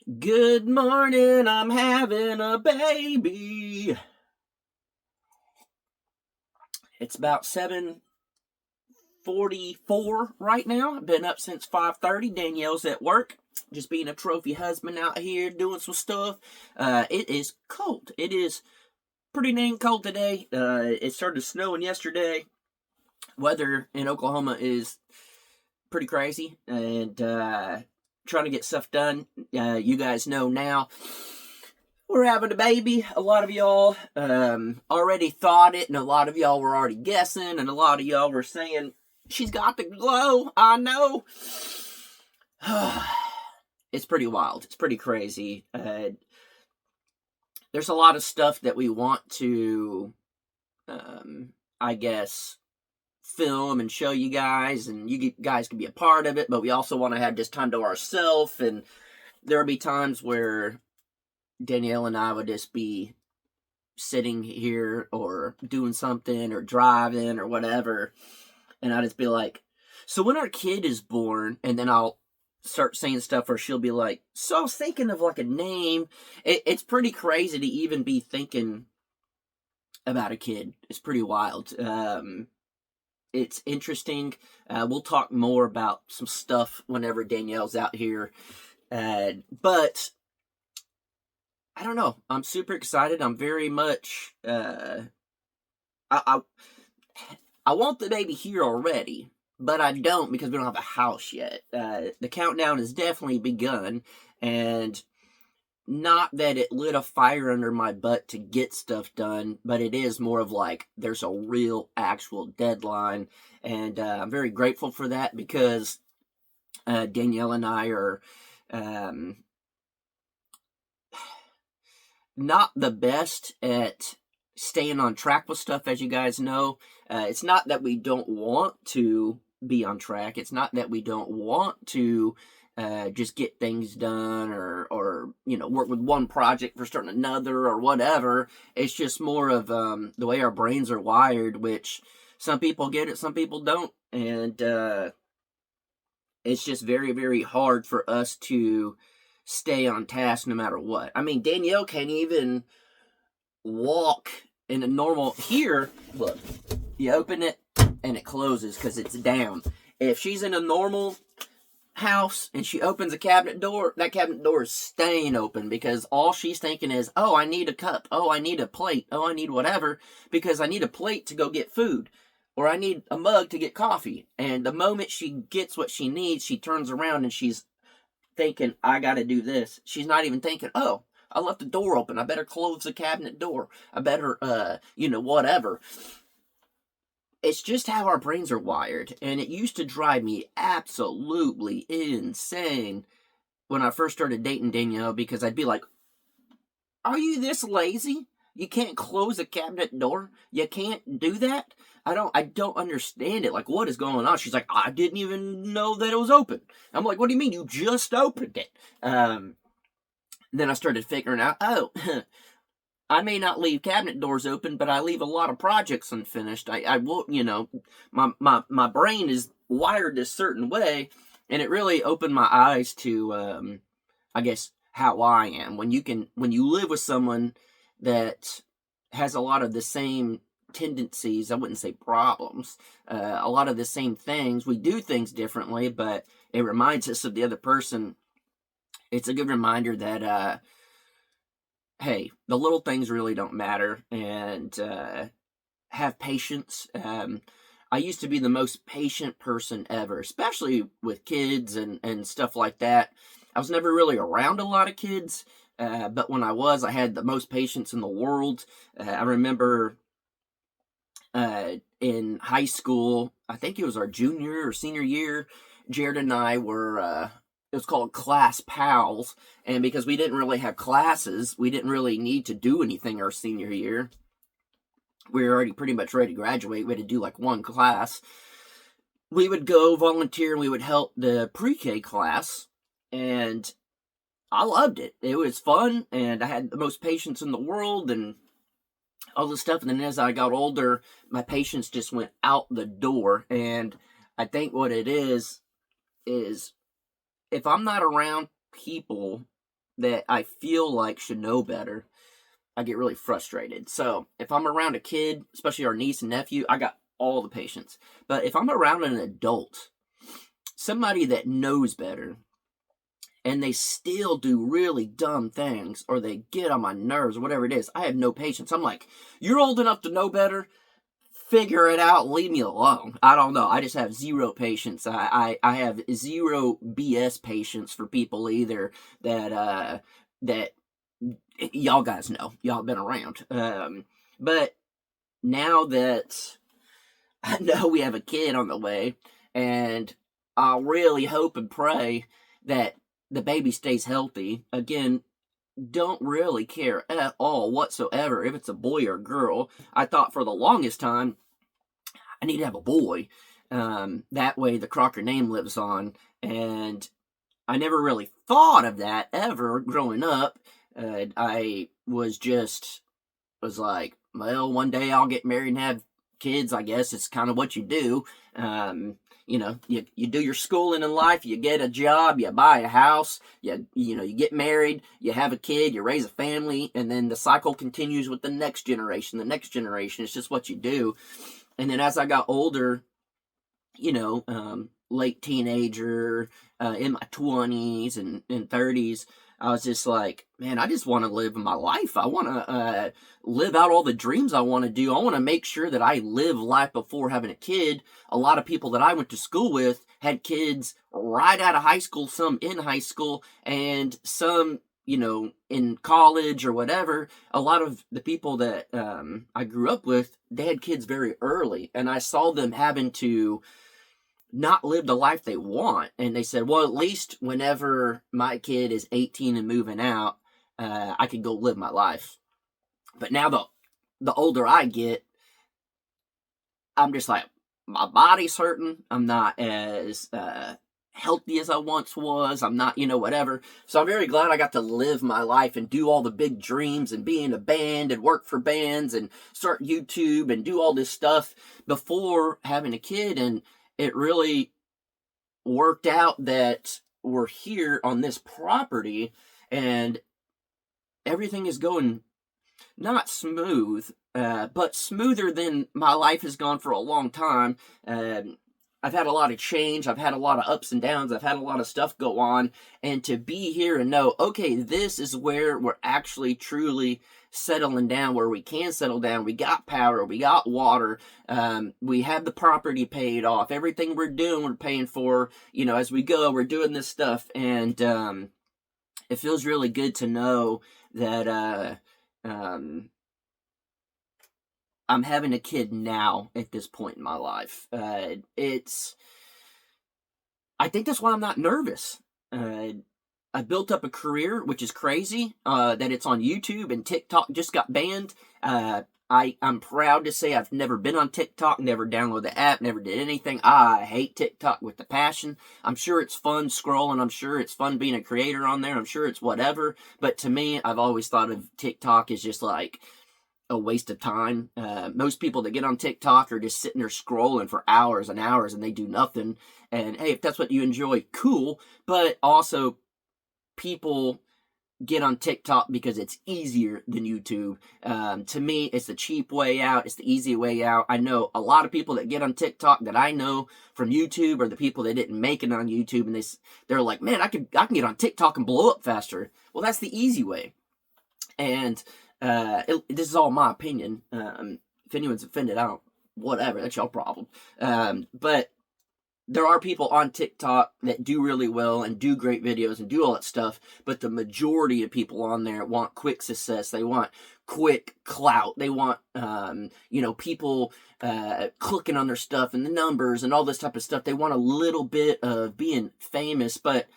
Good morning, I'm having a baby. It's about 7:44 right now. I've been up since 5:30. Danielle's at work, just being a trophy husband out here doing some stuff. It is cold. It is pretty dang cold today. It started snowing yesterday. Weather in Oklahoma is pretty crazy, and trying to get stuff done. You guys know now we're having a baby. A lot of y'all already thought it, and a lot of y'all were already guessing, and a lot of y'all were saying, she's got the glow, I know. It's pretty wild. It's pretty crazy. There's a lot of stuff that we want to, I guess, film and show you guys, and you guys can be a part of it, but we also want to have just time to ourselves, and there'll be times where Danielle and I would just be sitting here or doing something or driving or whatever, and I'd just be like, so when our kid is born, and then I'll start saying stuff, or she'll be like, so I was thinking of like a name. It's pretty crazy to even be thinking about a kid. It's pretty wild. It's interesting. We'll talk more about some stuff whenever Danielle's out here. But I don't know. I'm super excited. I'm very much. I want the baby here already, but I don't because we don't have a house yet. The countdown has definitely begun, and not that it lit a fire under my butt to get stuff done, but it is more of like there's a real actual deadline, and I'm very grateful for that because Danielle and I are not the best at staying on track with stuff, as you guys know. It's not that we don't want to be on track. It's not that we don't want to just get things done, or work with one project for starting another or whatever. It's just more of the way our brains are wired, which some people get it, some people don't, and it's just very, very hard for us to stay on task no matter what. I mean, Danielle can't even walk in a normal. Here, look, you open it and it closes because it's down. If she's in a normal house and she opens a cabinet door, that cabinet door is staying open because all she's thinking is, oh, I need a cup, oh, I need a plate, oh, I need whatever, because I need a plate to go get food, or I need a mug to get coffee. And the moment she gets what she needs, she turns around and she's thinking, I gotta do this. She's not even thinking, oh, I left the door open, I better close the cabinet door, I better whatever. It's just how our brains are wired, and it used to drive me absolutely insane when I first started dating Danielle, because I'd be like, are you this lazy? You can't close a cabinet door? You can't do that? I don't understand it. Like, what is going on? She's like, I didn't even know that it was open. I'm like, what do you mean? You just opened it. Then I started figuring out, oh, I may not leave cabinet doors open, but I leave a lot of projects unfinished. I will, my brain is wired this certain way, and it really opened my eyes to, I guess, how I am. When you live with someone that has a lot of the same tendencies, I wouldn't say problems, a lot of the same things. We do things differently, but it reminds us of the other person. It's a good reminder that, hey, the little things really don't matter, and have patience. I used to be the most patient person ever, especially with kids and stuff like that. I was never really around a lot of kids, but when I was, I had the most patience in the world. I remember in high school, I think it was our junior or senior year, Jared and I were, it was called Class Pals, and because we didn't really have classes, we didn't really need to do anything our senior year. We were already pretty much ready to graduate. We had to do like one class. We would go volunteer and we would help the pre-K class, and I loved it. It was fun, and I had the most patience in the world, and all this stuff. And then as I got older, my patience just went out the door. And I think what it is if I'm not around people that I feel like should know better, I get really frustrated. So if I'm around a kid, especially our niece and nephew, I got all the patience. But if I'm around an adult, somebody that knows better, and they still do really dumb things, or they get on my nerves, or whatever it is, I have no patience. I'm like, you're old enough to know better. Figure it out. Leave me alone. I don't know. I just have zero patience. I have zero BS patience for people either that y'all guys know. Y'all been around. But now that I know we have a kid on the way, and I really hope and pray that the baby stays healthy. Again, don't really care at all whatsoever if it's a boy or a girl. I thought for the longest time I need to have a boy. That way the Crocker name lives on. And I never really thought of that ever growing up. I was like, well, one day I'll get married and have kids. I guess it's kind of what you do. You do your schooling in life, you get a job, you buy a house, you get married, you have a kid, you raise a family, and then the cycle continues with the next generation. The next generation, it's just what you do. And then as I got older, late teenager, in my 20s and 30s, I was just like, man, I just want to live my life. I want to live out all the dreams I want to do. I want to make sure that I live life before having a kid. A lot of people that I went to school with had kids right out of high school, some in high school, and some, in college or whatever. A lot of the people that I grew up with, they had kids very early, and I saw them having to not live the life they want. And they said, well, at least whenever my kid is 18 and moving out, I can go live my life. But now the older I get, I'm just like, my body's hurting. I'm not as healthy as I once was. I'm not, whatever. So I'm very glad I got to live my life and do all the big dreams and be in a band and work for bands and start YouTube and do all this stuff before having a kid. And it really worked out that we're here on this property and everything is going not smooth, but smoother than my life has gone for a long time. I've had a lot of change. I've had a lot of ups and downs. I've had a lot of stuff go on. And to be here and know, okay, this is where we're actually truly settling down, where we can settle down. We got power. We got water. We have the property paid off. Everything we're doing, we're paying for. As we go, we're doing this stuff. And it feels really good to know that I'm having a kid now at this point in my life. I think that's why I'm not nervous. I built up a career, which is crazy, that it's on YouTube, and TikTok just got banned. I'm proud to say I've never been on TikTok, never downloaded the app, never did anything. I hate TikTok with the passion. I'm sure it's fun scrolling. I'm sure it's fun being a creator on there. I'm sure it's whatever. But to me, I've always thought of TikTok as just like a waste of time. Most people that get on TikTok are just sitting there scrolling for hours and hours and they do nothing. And hey, if that's what you enjoy, cool. But also, people get on TikTok because it's easier than YouTube. To me, it's the cheap way out. It's the easy way out. I know a lot of people that get on TikTok that I know from YouTube are the people that didn't make it on YouTube, and they're like, man, I can get on TikTok and blow up faster. Well, that's the easy way. And this is all my opinion. If anyone's offended, whatever, that's your problem. But there are people on TikTok that do really well and do great videos and do all that stuff, but the majority of people on there want quick success. They want quick clout. They want, people clicking on their stuff and the numbers and all this type of stuff. They want a little bit of being famous, but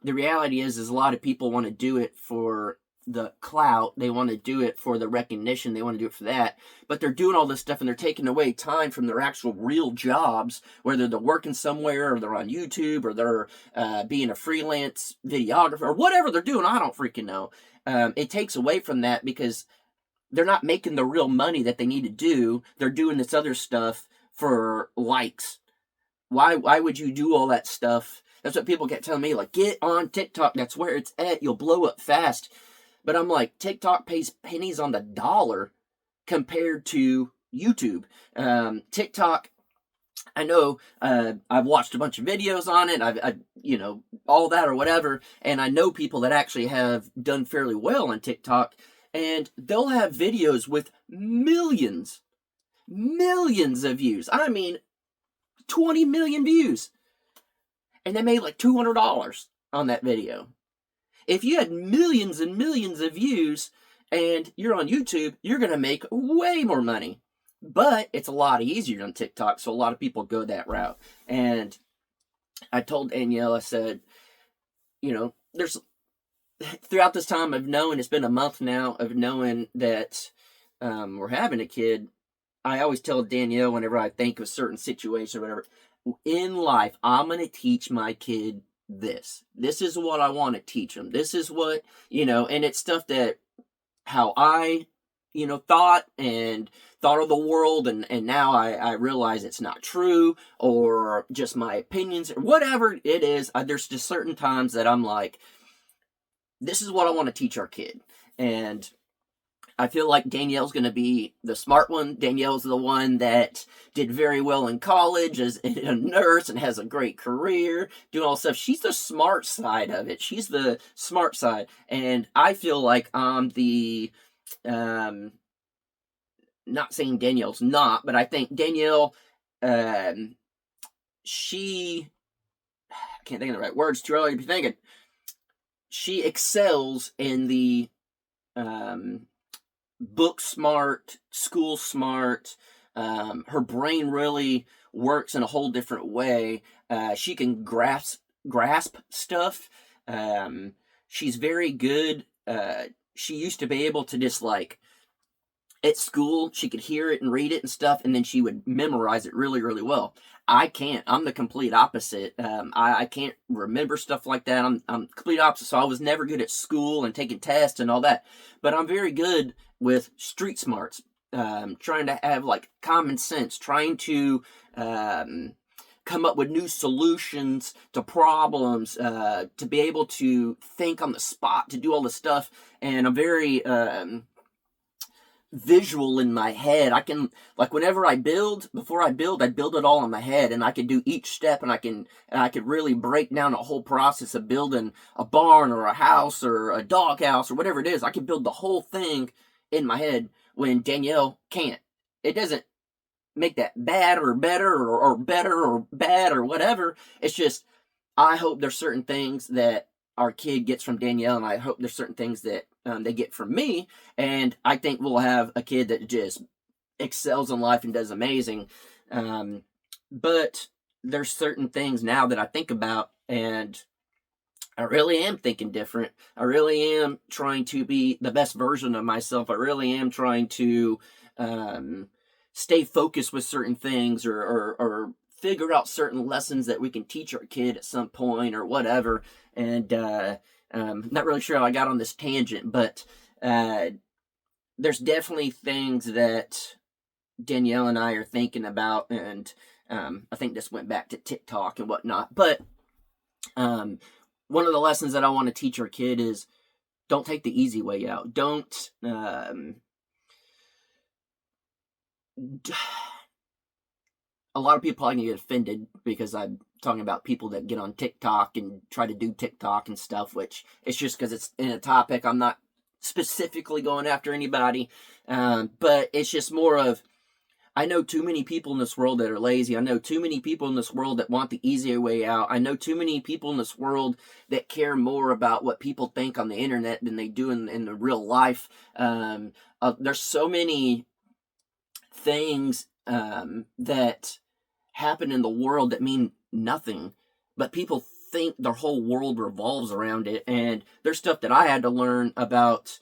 the reality is a lot of people want to do it for the clout. They want to do it for the recognition. They want to do it for that. But they're doing all this stuff and they're taking away time from their actual real jobs, whether they're working somewhere or they're on YouTube or they're being a freelance videographer or whatever they're doing. I don't freaking know. It takes away from that because they're not making the real money that they need to do. They're doing this other stuff for likes. Why would you do all that stuff That's what people kept telling me, like, get on TikTok. That's where it's at. You'll blow up fast. But I'm like, TikTok pays pennies on the dollar compared to YouTube. TikTok, I know I've watched a bunch of videos on it, I've all that or whatever, and I know people that actually have done fairly well on TikTok, and they'll have videos with millions of views. I mean, 20 million views. And they made like $200 on that video. If you had millions and millions of views and you're on YouTube, you're going to make way more money. But it's a lot easier on TikTok, so a lot of people go that route. And I told Danielle, I said, there's throughout this time of knowing, it's been a month now of knowing that we're having a kid, I always tell Danielle whenever I think of a certain situation or whatever, in life, I'm going to teach my kid this. This is what I want to teach them. This is what, and it's stuff that how I, thought of the world, and now I realize it's not true, or just my opinions, or whatever it is. There's just certain times that I'm like, this is what I want to teach our kid. And I feel like Danielle's going to be the smart one. Danielle's the one that did very well in college as a nurse and has a great career, doing all stuff. She's the smart side of it. She's the smart side. And I feel like I'm the, not saying Danielle's not, but I think Danielle, she, I can't think of the right words, too early to be thinking. She excels in the, book smart, school smart. Her brain really works in a whole different way. She can grasp stuff. She's very good. She used to be able to just like, at school, she could hear it and read it and stuff, and then she would memorize it really, really well. I can't. I'm the complete opposite. I can't remember stuff like that. I'm complete opposite. So I was never good at school and taking tests and all that. But I'm very good with street smarts. Trying to have like common sense. Trying to come up with new solutions to problems. To be able to think on the spot. To do all this stuff. And I'm very visual in my head. I can, like, whenever I build, before I build it all in my head, and I can do each step, and I could really break down the whole process of building a barn or a house or a doghouse or whatever it is. I can build the whole thing in my head when Danielle can't. It doesn't make that bad or better or better or bad or whatever. It's just, I hope there's certain things that our kid gets from Danielle, and I hope there's certain things that they get from me, and I think we'll have a kid that just excels in life and does amazing. But there's certain things now that I think about, and I really am thinking different. I really am trying to be the best version of myself. I really am trying to stay focused with certain things, or figure out certain lessons that we can teach our kid at some point or whatever. And not really sure how I got on this tangent, but there's definitely things that Danielle and I are thinking about, and I think this went back to TikTok and whatnot. But one of the lessons that I want to teach our kid is don't take the easy way out. Don't a lot of people are going to get offended because I'm talking about people that get on TikTok and try to do TikTok and stuff, which it's just because it's in a topic. I'm not specifically going after anybody, but it's just more of, I know too many people in this world that are lazy. I know too many people in this world that want the easier way out. I know too many people in this world that care more about what people think on the internet than they do in the real life. There's so many things that happen in the world that mean nothing, but people think their whole world revolves around it. And there's stuff that I had to learn about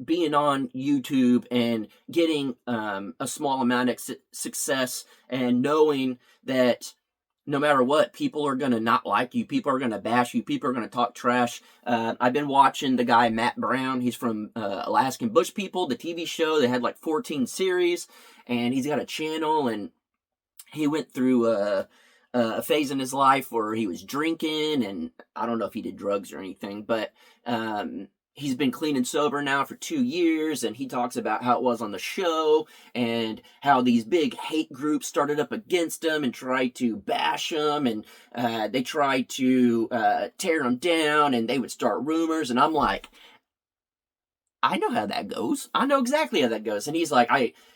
being on YouTube and getting a small amount of success, and knowing that no matter what, people are going to not like you, people are going to bash you, people are going to talk trash. I've been watching the guy Matt Brown. He's from Alaskan Bush People, the TV show. They had like 14 series, and he's got a channel, and he went through a phase in his life where he was drinking, and I don't know if he did drugs or anything, but he's been clean and sober now for 2 years, and he talks about how it was on the show and how these big hate groups started up against him and tried to bash him, and they tried to tear him down, and they would start rumors, and I'm like, I know how that goes. I know exactly how that goes. And he's like,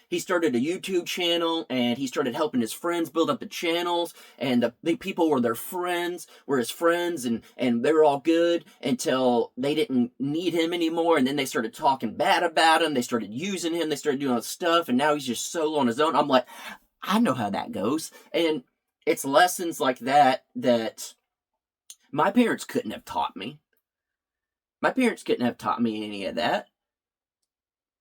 he started a YouTube channel, and he started helping his friends build up the channels, and the people were his friends, and they were all good until they didn't need him anymore, and then they started talking bad about him, they started using him, they started doing all this stuff, and now he's just solo on his own. I'm like, I know how that goes. And it's lessons like that that my parents couldn't have taught me. My parents couldn't have taught me any of that,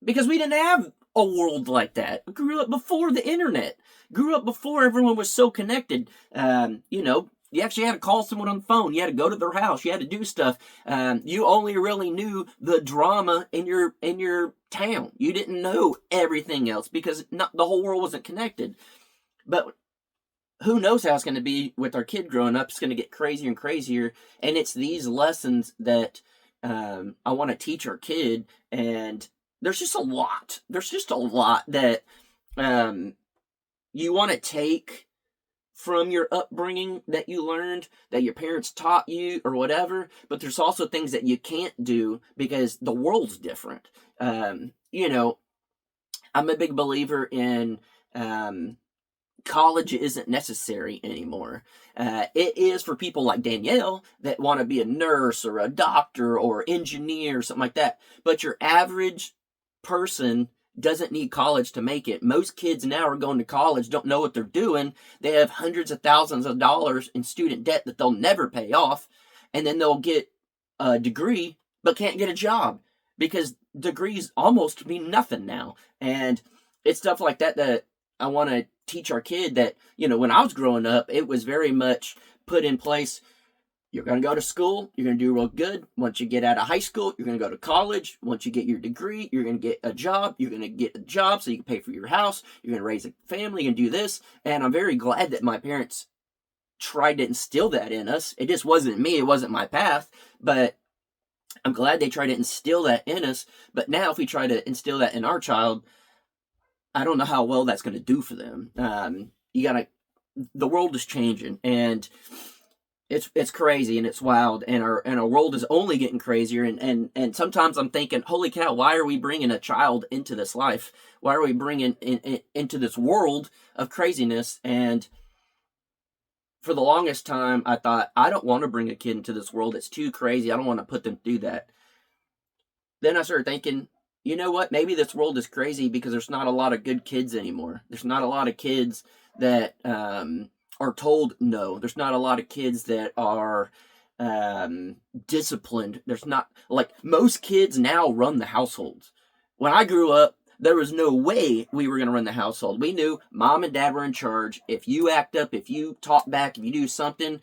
because we didn't have a world like that. We grew up before the internet. Grew up before everyone was so connected. You actually had to call someone on the phone. You had to go to their house. You had to do stuff. You only really knew the drama in your town. You didn't know everything else because the whole world wasn't connected. But who knows how it's going to be with our kid growing up? It's going to get crazier and crazier. And it's these lessons that I want to teach our kid. And there's just a lot. There's just a lot that you want to take from your upbringing that you learned, that your parents taught you or whatever, but there's also things that you can't do because the world's different. I'm a big believer in college isn't necessary anymore. It is for people like Danielle that want to be a nurse or a doctor or engineer or something like that, but your average person doesn't need college to make it. Most kids now are going to college, don't know what they're doing. They have hundreds of thousands of dollars in student debt that they'll never pay off, and then they'll get a degree but can't get a job because degrees almost mean nothing now. And it's stuff like that that I want to teach our kid that, when I was growing up, it was very much put in place. You're going to go to school. You're going to do real good. Once you get out of high school, you're going to go to college. Once you get your degree, you're going to get a job. You're going to get a job so you can pay for your house. You're going to raise a family and do this. And I'm very glad that my parents tried to instill that in us. It just wasn't me. It wasn't my path. But I'm glad they tried to instill that in us. But now if we try to instill that in our child, I don't know how well that's going to do for them. The world is changing, and it's crazy and it's wild, and our world is only getting crazier, and sometimes I'm thinking, holy cow, why are we bringing a child into this life? Why are we bringing into this world of craziness? And for the longest time, I thought, I don't want to bring a kid into this world. It's too crazy. I don't want to put them through that. Then I started thinking, you know what? Maybe this world is crazy because there's not a lot of good kids anymore. There's not a lot of kids that are told no. There's not a lot of kids that are disciplined. There's not, like, most kids now run the households. When I grew up, there was no way we were going to run the household. We knew mom and dad were in charge. If you act up, if you talk back, if you do something,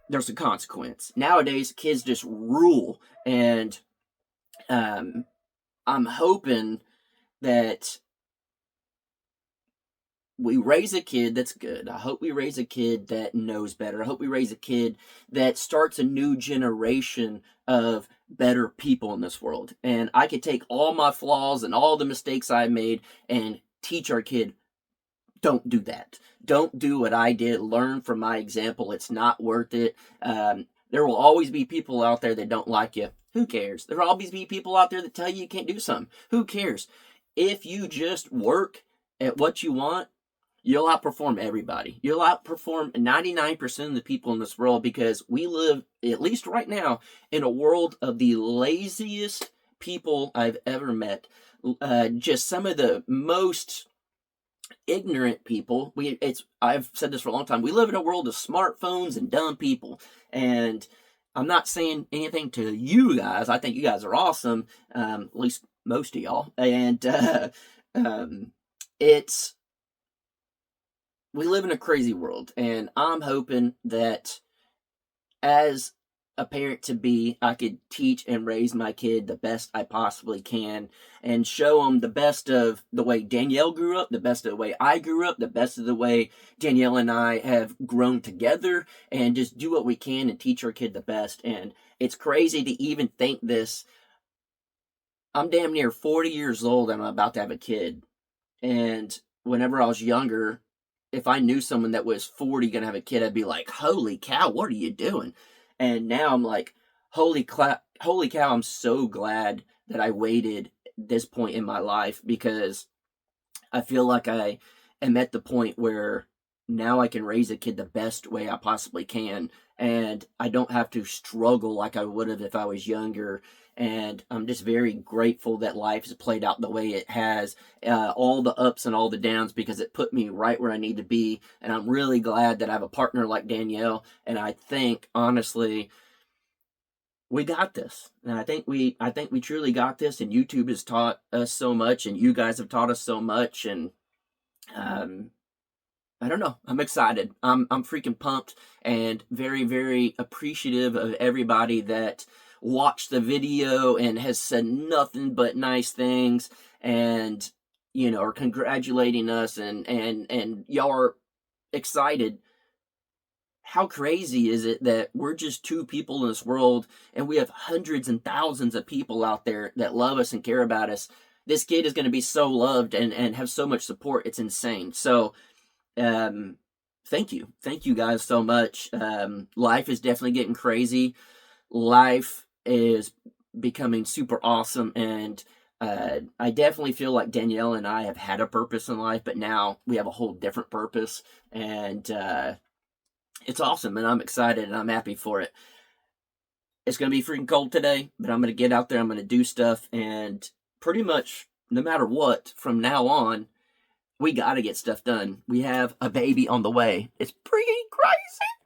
there's a consequence. Nowadays, kids just rule. And I'm hoping that we raise a kid that's good. I hope we raise a kid that knows better. I hope we raise a kid that starts a new generation of better people in this world. And I could take all my flaws and all the mistakes I made and teach our kid, don't do that. Don't do what I did. Learn from my example. It's not worth it. There will always be people out there that don't like you. Who cares? There will always be people out there that tell you can't do something. Who cares? If you just work at what you want, you'll outperform everybody. You'll outperform 99% of the people in this world, because we live, at least right now, in a world of the laziest people I've ever met. Just some of the most ignorant people. I've said this for a long time. We live in a world of smartphones and dumb people. And I'm not saying anything to you guys. I think you guys are awesome. At least most of y'all. And we live in a crazy world, and I'm hoping that as a parent to be, I could teach and raise my kid the best I possibly can and show them the best of the way Danielle grew up, the best of the way I grew up, the best of the way Danielle and I have grown together, and just do what we can and teach our kid the best. And it's crazy to even think this. I'm damn near 40 years old and I'm about to have a kid. And whenever I was younger, if I knew someone that was 40 gonna have a kid, I'd be like, holy cow, what are you doing? And now I'm like, holy cow, I'm so glad that I waited this point in my life, because I feel like I am at the point where now I can raise a kid the best way I possibly can, and I don't have to struggle like I would have if I was younger. And I'm just very grateful that life has played out the way it has, all the ups and all the downs, because it put me right where I need to be. And I'm really glad that I have a partner like Danielle. And I think, honestly, we got this. And I think we truly got this. And YouTube has taught us so much, and you guys have taught us so much. And um, I don't know. I'm excited. I'm freaking pumped and very, very appreciative of everybody that watched the video and has said nothing but nice things, and are congratulating us, and y'all are excited. How crazy is it that we're just two people in this world and we have hundreds and thousands of people out there that love us and care about us? This kid is going to be so loved and have so much support. It's insane. So, thank you guys so much. Life is definitely getting crazy. Life is becoming super awesome, and I definitely feel like Danielle and I have had a purpose in life, but now we have a whole different purpose, and it's awesome, and I'm excited, and I'm happy for it. It's gonna be freaking cold today, but I'm gonna get out there, I'm gonna do stuff, and pretty much no matter what, from now on, we gotta get stuff done. We have a baby on the way. It's pretty crazy.